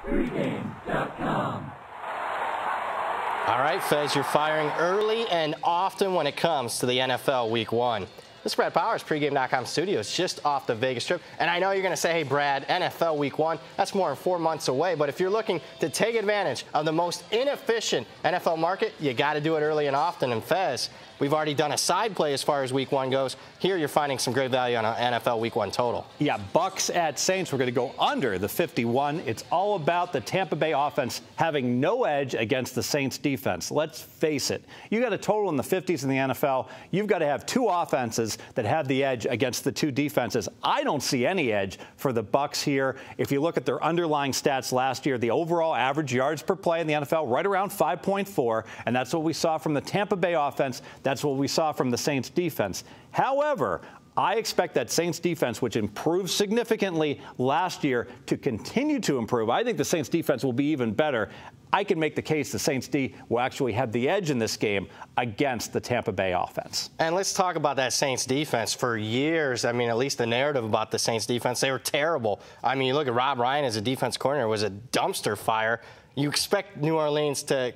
Pregame.com. All right, Fez, you're firing early and often when it comes to the NFL Week 1. This is Brad Powers, Pregame.com studios, just off the Vegas Strip. And I know you're going to say, hey, Brad, NFL Week 1, that's more than 4 months away. But if you're looking to take advantage of the most inefficient NFL market, you got to do it early and often. And Fez, we've already done a side play as far as Week 1 goes. Here you're finding some great value on an NFL Week 1 total. Yeah, Bucs at Saints. We're going to go under the 51. It's all about the Tampa Bay offense having no edge against the Saints defense. Let's face it. You got a total in the 50s in the NFL. You've got to have two offenses that have the edge against the two defenses. I don't see any edge for the Bucs here. If you look at their underlying stats last year, the overall average yards per play in the NFL right around 5.4, and that's what we saw from the Tampa Bay offense. That's what we saw from the Saints defense. However, I expect that Saints defense, which improved significantly last year, to continue to improve. I think the Saints defense will be even better. I can make the case the Saints D will actually have the edge in this game against the Tampa Bay offense. And let's talk about that Saints defense. For years, I mean, at least the narrative about the Saints defense, they were terrible. I mean, you look at Rob Ryan as a defense coordinator, was a dumpster fire. You expect New Orleans to,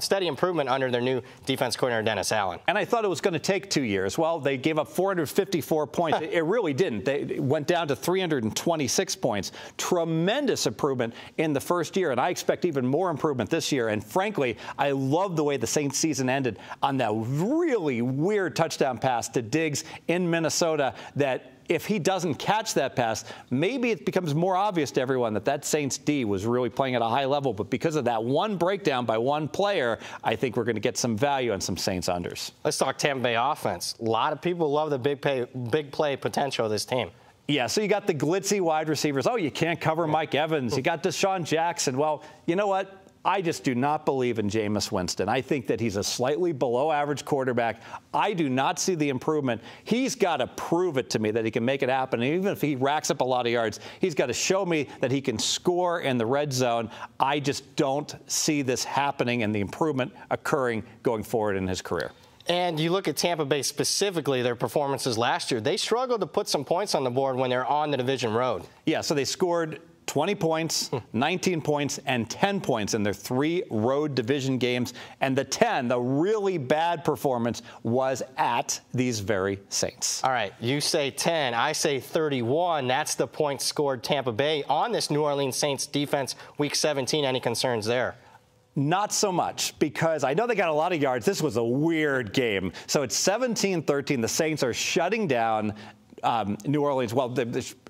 steady improvement under their new defense coordinator, Dennis Allen. And I thought it was going to take 2 years. Well, they gave up 454 points. It really didn't. They went down to 326 points. Tremendous improvement in the first year, and I expect even more improvement this year. And frankly, I love the way the Saints season ended on that really weird touchdown pass to Diggs in Minnesota that if he doesn't catch that pass, maybe it becomes more obvious to everyone that Saints D was really playing at a high level. But because of that one breakdown by one player, I think we're going to get some value on some Saints unders. Let's talk Tampa Bay offense. A lot of people love the big play potential of this team. Yeah, so you got the glitzy wide receivers. Oh, you can't cover Mike Evans. You got Deshaun Jackson. Well, you know what? I just do not believe in Jameis Winston. I think that he's a slightly below average quarterback. I do not see the improvement. He's got to prove it to me that he can make it happen. And even if he racks up a lot of yards, he's got to show me that he can score in the red zone. I just don't see this happening and the improvement occurring going forward in his career. And you look at Tampa Bay specifically, their performances last year, they struggled to put some points on the board when they're on the division road. Yeah, so they scored 20 points, 19 points, and 10 points in their 3 road division games. And the really bad performance was at these very Saints. All right, you say 10, I say 31. That's the points scored Tampa Bay on this New Orleans Saints defense, Week 17. Any concerns there? Not so much, because I know they got a lot of yards. This was a weird game. So it's 17-13. The Saints are shutting down New Orleans,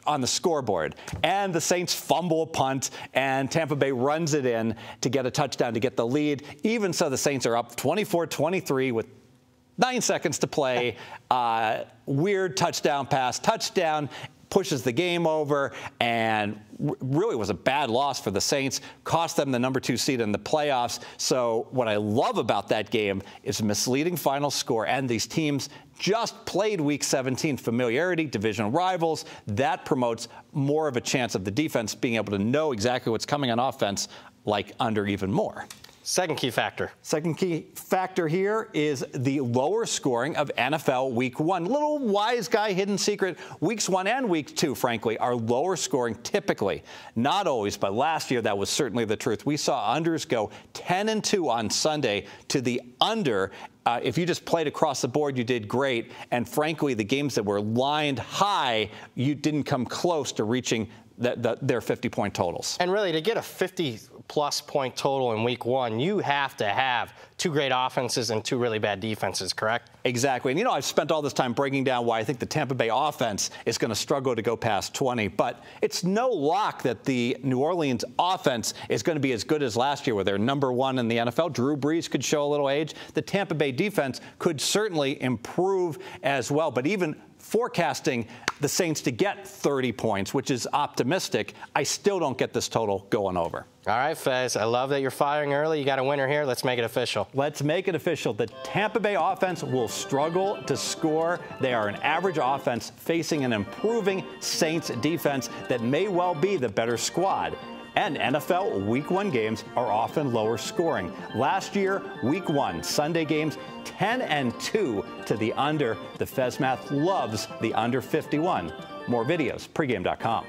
on the scoreboard. And the Saints fumble a punt, and Tampa Bay runs it in to get a touchdown to get the lead. Even so, the Saints are up 24-23 with 9 seconds to play. Weird touchdown pass. Touchdown pushes the game over, and really was a bad loss for the Saints, cost them the number 2 seed in the playoffs. So what I love about that game is a misleading final score, and these teams just played Week 17. Familiarity, divisional rivals, that promotes more of a chance of the defense being able to know exactly what's coming on offense, like under even more. Second key factor. Second key factor here is the lower scoring of NFL Week 1. Little wise guy hidden secret. Weeks 1 and Week 2, frankly, are lower scoring typically. Not always, but last year that was certainly the truth. We saw unders go 10-2 on Sunday to the under. If you just played across the board, you did great. And frankly, the games that were lined high, you didn't come close to reaching their 50-point totals. And really, to get a 50-plus point total in Week 1, you have to have 2 great offenses and 2 really bad defenses, correct? Exactly. And, I've spent all this time breaking down why I think the Tampa Bay offense is going to struggle to go past 20. But it's no lock that the New Orleans offense is going to be as good as last year, where they're number 1 in the NFL. Drew Brees could show a little age. The Tampa Bay defense could certainly improve as well. But even forecasting the Saints to get 30 points, which is optimistic, I still don't get this total going over. All right, Fez, I love that you're firing early. You got a winner here. Let's make it official. Let's make it official. The Tampa Bay offense will struggle to score. They are an average offense facing an improving Saints defense that may well be the better squad. And NFL Week 1 games are often lower scoring. Last year, Week 1, Sunday games, 10-2 to the under. The Fez math loves the under 51. More videos, pregame.com.